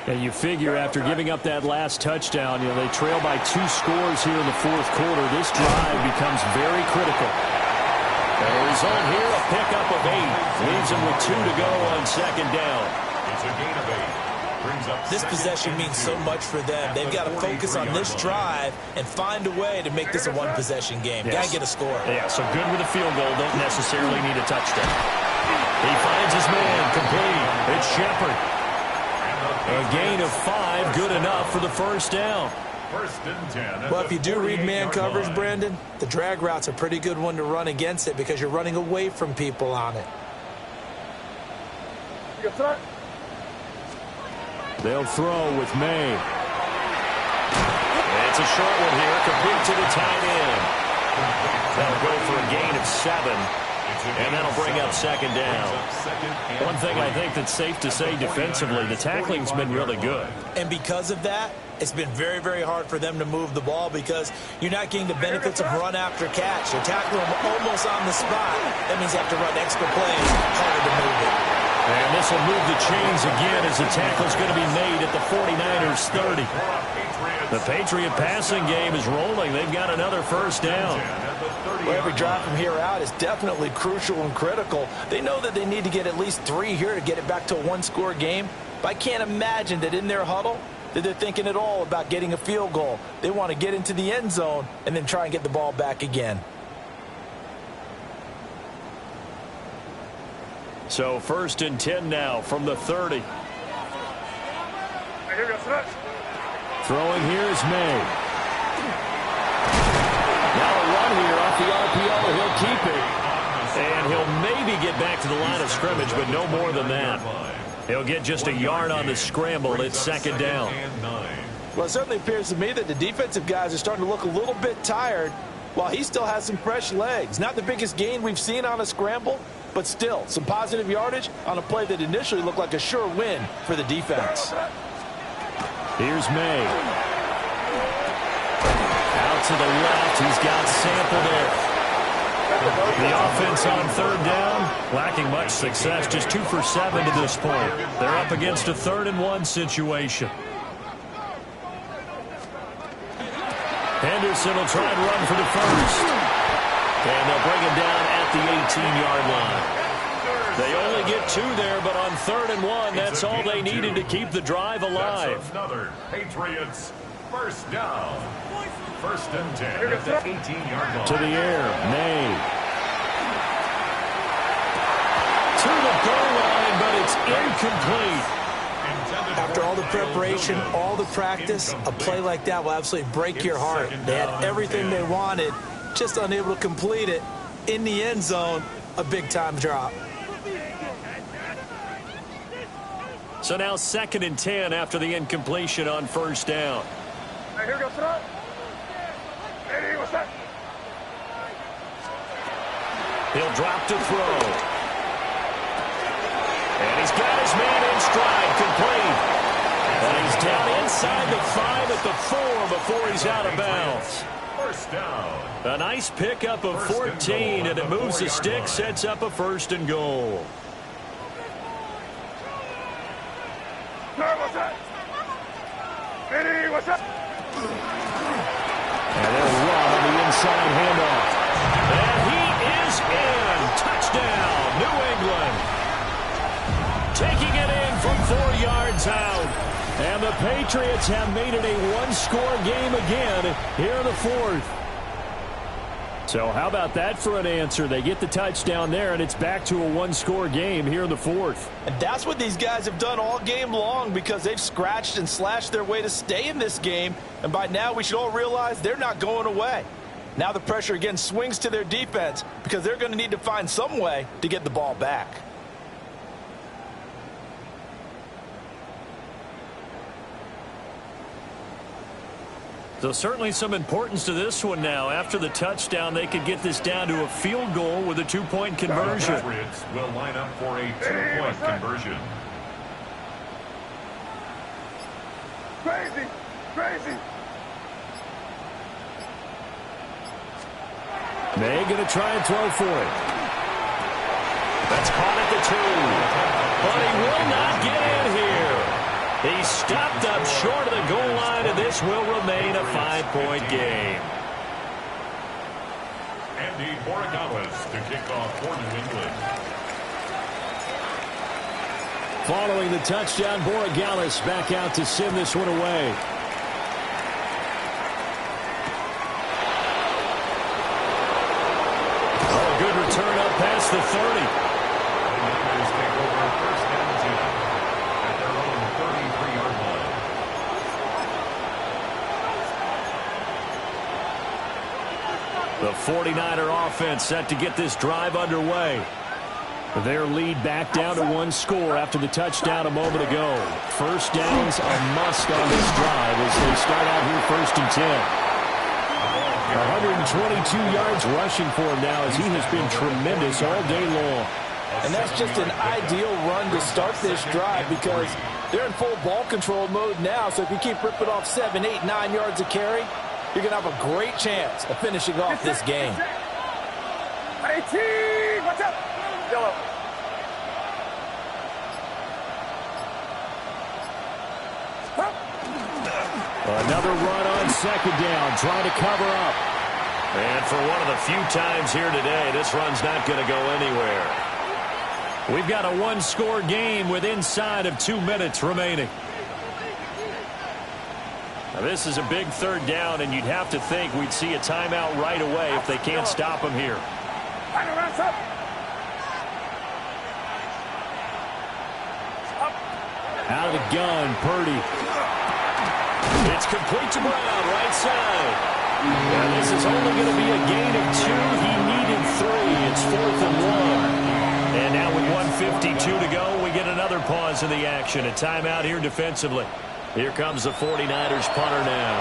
And you figure after giving up that last touchdown, they trail by 2 scores here in the fourth quarter. This drive becomes very critical. And the result here, a pickup of 8. Leaves them with 2 to go on second down. It's a gain of 8. Brings up this possession means so much for them. They've got to focus on this drive and find a way to make this a one-possession game. Got to get a score. Yeah, so good with a field goal. Don't necessarily need a touchdown. He finds his man complete. It's Shepard. A gain of 5, good enough for the first down. First and 10. Well, if you do read man coverage, Brandon, the drag route's a pretty good one to run against it because you're running away from people on it. They'll throw with May. It's a short one here, complete to the tight end. That'll go for a gain of 7. And that'll bring up second down. One thing I think that's safe to say defensively, the tackling's been really good. And because of that, it's been very, very hard for them to move the ball because you're not getting the benefits of run after catch. You're tackling them almost on the spot. That means you have to run extra plays, harder to move it. And this will move the chains again as the tackle's going to be made at the 49ers 30. The Patriot passing game is rolling. They've got another first down. Well, every drive from here out is definitely crucial and critical. They know that they need to get at least 3 here to get it back to a one-score game. But I can't imagine that in their huddle that they're thinking at all about getting a field goal. They want to get into the end zone and then try and get the ball back again. So first and 10 now from the 30. Throwing here is May. Now a run here off the RPO. He'll keep it. And he'll maybe get back to the line of scrimmage, but no more than that. He'll get just a yard on the scramble. It's second down. Well, it certainly appears to me that the defensive guys are starting to look a little bit tired while he still has some fresh legs. Not the biggest gain we've seen on a scramble, but still some positive yardage on a play that initially looked like a sure win for the defense. Here's May. Out to the left. He's got Sample there. The offense on third down, lacking much success. Just 2 for 7 to this point. They're up against a 3rd and 1 situation. Henderson will try and run for the first. And they'll bring him down at the 18-yard line. They only get 2 there, but on 3rd and 1, that's all they needed to keep the drive alive. That's another Patriots first down. First and 10 at the 18-yard line. To the air, May. To the goal line, but it's incomplete. After all the preparation, all the practice, a play like that will absolutely break your heart. They had everything they wanted, just unable to complete it. In the end zone, a big-time drop. So now 2nd and 10 after the incompletion on first down. He'll drop to throw. And he's got his man in stride, complete. And he's down inside the 5 at the 4 before he's out of bounds. First down. A nice pickup of 14, and it moves the stick, sets up a 1st and goal. And they'll run on the inside handoff. And he is in. Touchdown, New England. Taking it in from 4 yards out. And the Patriots have made it a one-score game again here in the 4th. So how about that for an answer? They get the touchdown there, and it's back to a one-score game here in the fourth. And that's what these guys have done all game long because they've scratched and slashed their way to stay in this game. And by now, we should all realize they're not going away. Now the pressure again swings to their defense because they're going to need to find some way to get the ball back. So certainly some importance to this one now. After the touchdown, they could get this down to a field goal with a two-point conversion. The Patriots will line up for a two-point conversion. Crazy! Crazy! May going to try and throw for it. That's caught at the 2. But he will not get in here. He stopped up short of the goal line, and this will remain a 5-point game. Andy Borregales to kick off for New England. Following the touchdown, Borregales back out to send this one away. Oh, good return up past the 30. The 49er offense set to get this drive underway. Their lead back down to one score after the touchdown a moment ago. First down's a must on this drive as they start out here first and 10. 122 yards rushing for him now as he has been tremendous all day long. And that's just an ideal run to start this drive because they're in full ball control mode now. So if you keep ripping off 7, 8, 9 yards of carry, you're going to have a great chance of finishing off this game. 18! Watch out! Yellow. Another run on second down, trying to cover up. And for one of the few times here today, this run's not going to go anywhere. We've got a one-score game with inside of 2 minutes remaining. Now, this is a big third down, and you'd have to think we'd see a timeout right away if they can't stop him here. Out of the gun, Purdy. It's complete to Brown, right side. And this is only going to be a gain of 2. He needed 3. It's 4th and 1. And now with 1:52 to go, we get another pause in the action. A timeout here defensively. Here comes the 49ers punter now,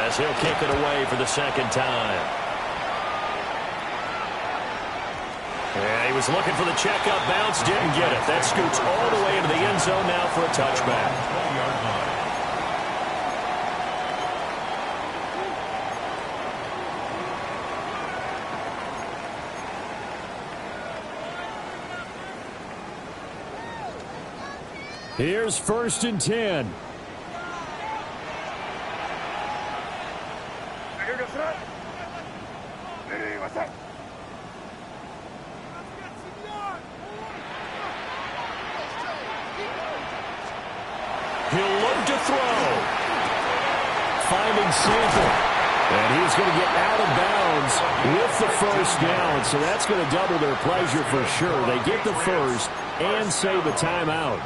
as he'll kick it away for the second time. Yeah, he was looking for the checkup bounce, didn't get it. That scoots all the way into the end zone now for a touchback. 20-yard line. Here's first and 10. He'll look to throw. Finding Sample. And he's going to get out of bounds with the first down. So that's going to double their pleasure for sure. They get the first and save a timeout.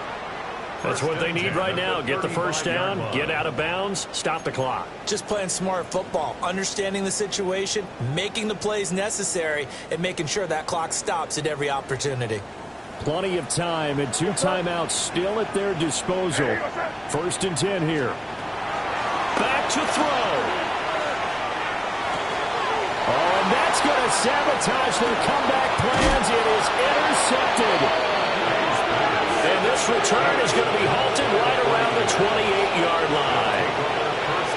That's what they need right now. Get the first down, get out of bounds, stop the clock. Just playing smart football, understanding the situation, making the plays necessary, and making sure that clock stops at every opportunity. Plenty of time and 2 timeouts still at their disposal. First and 10 here. Back to throw. Oh, and that's going to sabotage their comeback plans. It is intercepted. And this return is going to be halted right around the 28-yard line.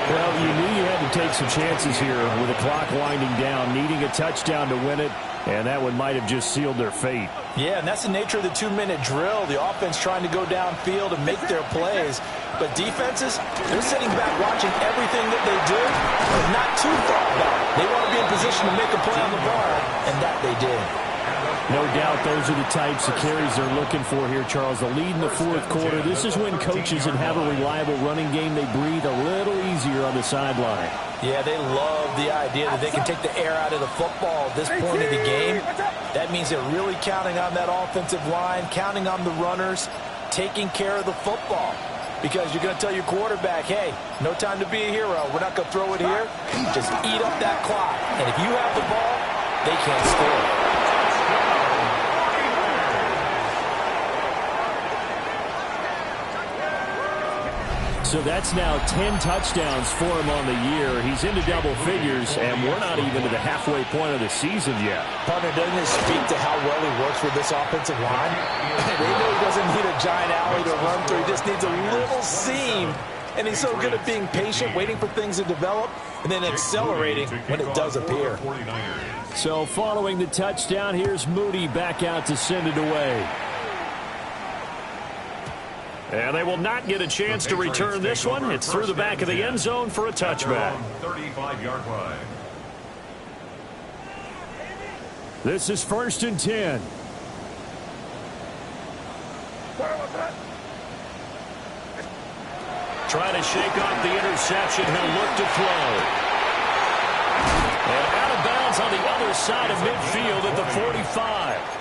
Well, you knew you had to take some chances here with the clock winding down, needing a touchdown to win it, and that one might have just sealed their fate. Yeah, and that's the nature of the 2-minute drill. The offense trying to go downfield and make their plays. But defenses, they're sitting back watching everything that they do, but not too far back. They want to be in position to make a play on the ball, and that they did. No doubt those are the types of carries they're looking for here, Charles. The lead in the fourth quarter. This is when coaches that have a reliable running game, they breathe a little easier on the sideline. Yeah, they love the idea that they can take the air out of the football at this point of the game. That means they're really counting on that offensive line, counting on the runners, taking care of the football. Because you're going to tell your quarterback, hey, no time to be a hero. We're not going to throw it here. Just eat up that clock. And if you have the ball, they can't score. So that's now 10 touchdowns for him on the year. He's into double figures, and we're not even to the halfway point of the season yet. Partner, doesn't it speak to how well he works with this offensive line? They know he doesn't need a giant alley to run through. He just needs a little seam. And he's so good at being patient, waiting for things to develop, and then accelerating when it does appear. So following the touchdown, here's Moody back out to send it away. And they will not get a chance to return this one. It's through the back of the end zone for a touchback. 35-yard line. This is 1st and 10. Trying to shake off the interception. He'll look to throw. And out of bounds on the other side of midfield at the 45.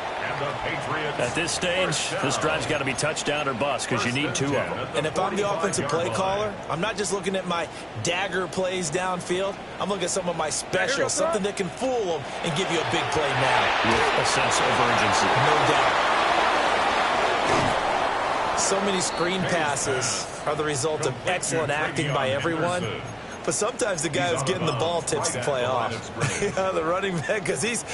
At this stage, this drive's got to be touchdown or bust because you need two of them. And if I'm the offensive play caller, I'm not just looking at my dagger plays downfield. I'm looking at some of my specials, something that can fool them and give you a big play now. With a sense of urgency. No doubt. So many screen passes are the result of excellent acting by everyone. But sometimes the guy who's getting the ball tips the play off. The running back, because he's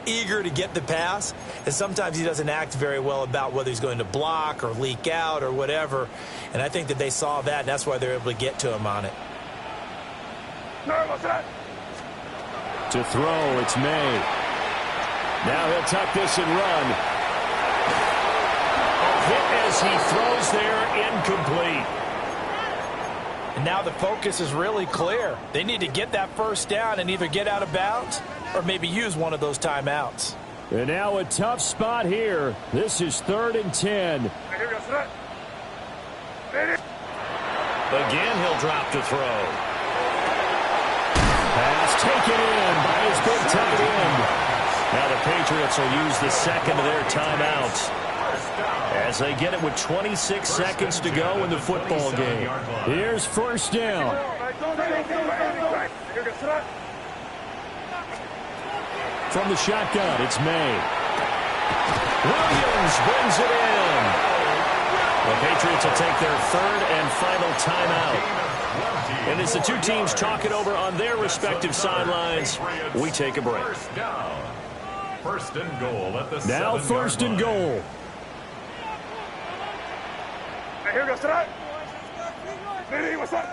eager to get the pass, and sometimes he doesn't act very well about whether he's going to block or leak out or whatever. And I think that they saw that, and that's why they're able to get to him on it. To throw, it's May. Now he'll tuck this and run. A hit as he throws there, incomplete. And now the focus is really clear. They need to get that first down and either get out of bounds or maybe use one of those timeouts. And now a tough spot here. This is 3rd and 10. Again, he'll drop to throw. Pass taken in by his big tight end. Now the Patriots will use the second of their timeouts as they get it with 26 seconds to go in the football game. Here's 1st down. From the shotgun, it's May. Williams brings it in. The Patriots will take their 3rd and final timeout. And as the two teams talk it over on their respective sidelines, we take a break. First and goal at the now 1st and goal. Here goes to that. What's up?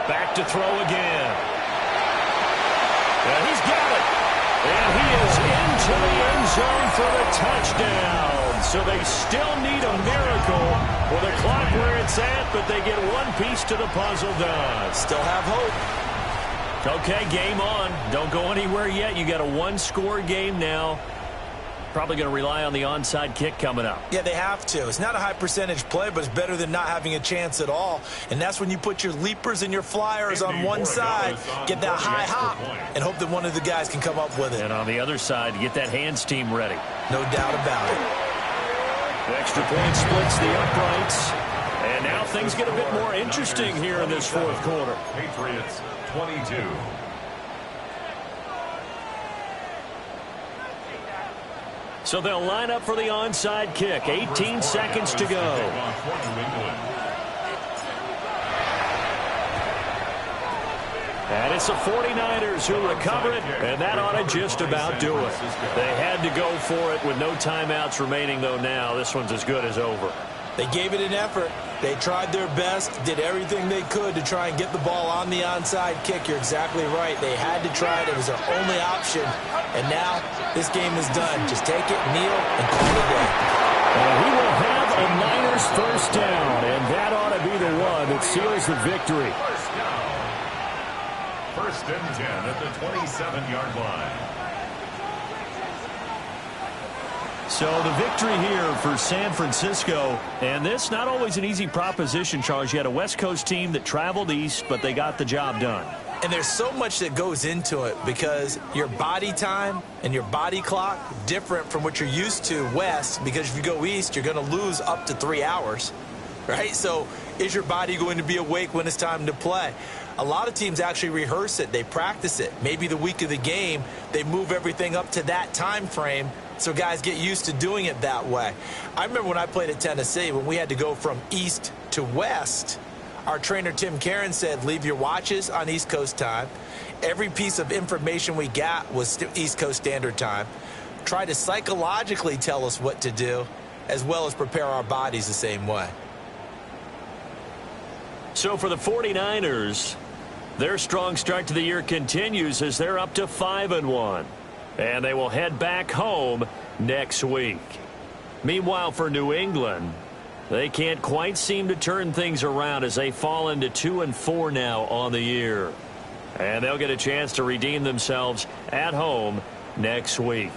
Back to throw again. And he's got it. And he is into the end zone for the touchdown. So they still need a miracle with the clock where it's at, but they get one piece to the puzzle done. Still have hope. Okay, game on. Don't go anywhere yet. You got a one-score game now. Probably going to rely on the onside kick coming up. Yeah, they have to. It's not a high percentage play, but it's better than not having a chance at all. And that's when you put your leapers and your flyers on one side, get that high hop, and hope that one of the guys can come up with it. And on the other side, get that hands team ready. No doubt about it. The extra point splits the uprights. And now things get a bit more interesting here in this fourth quarter. Patriots 22. So they'll line up for the onside kick. 18 seconds to go. And it's the 49ers who recover it, and that ought to just about do it. They had to go for it with no timeouts remaining, though now. This one's as good as over. They gave it an effort. They tried their best, did everything they could to try and get the ball on the onside kick. You're exactly right. They had to try it. It was their only option. And now this game is done. Just take it, kneel, and call it a day. And he will have a Niners first down, and that ought to be the one that seals the victory. First and 10 at the 27-yard line. So the victory here for San Francisco, and this not always an easy proposition, Charles. You had a West Coast team that traveled east, but they got the job done. And there's so much that goes into it because your body time and your body clock different from what you're used to west, because if you go east, you're going to lose up to 3 hours, right? So is your body going to be awake when it's time to play? A lot of teams actually rehearse it. They practice it. Maybe the week of the game, they move everything up to that time frame so guys get used to doing it that way. I remember when I played at Tennessee, when we had to go from east to west, our trainer, Tim Karen, said, leave your watches on East Coast time. Every piece of information we got was East Coast Standard Time. Try to psychologically tell us what to do, as well as prepare our bodies the same way. So for the 49ers, their strong start to the year continues as they're up to 5-1. And they will head back home next week. Meanwhile, for New England, they can't quite seem to turn things around as they fall into 2-4 now on the year. And they'll get a chance to redeem themselves at home next week.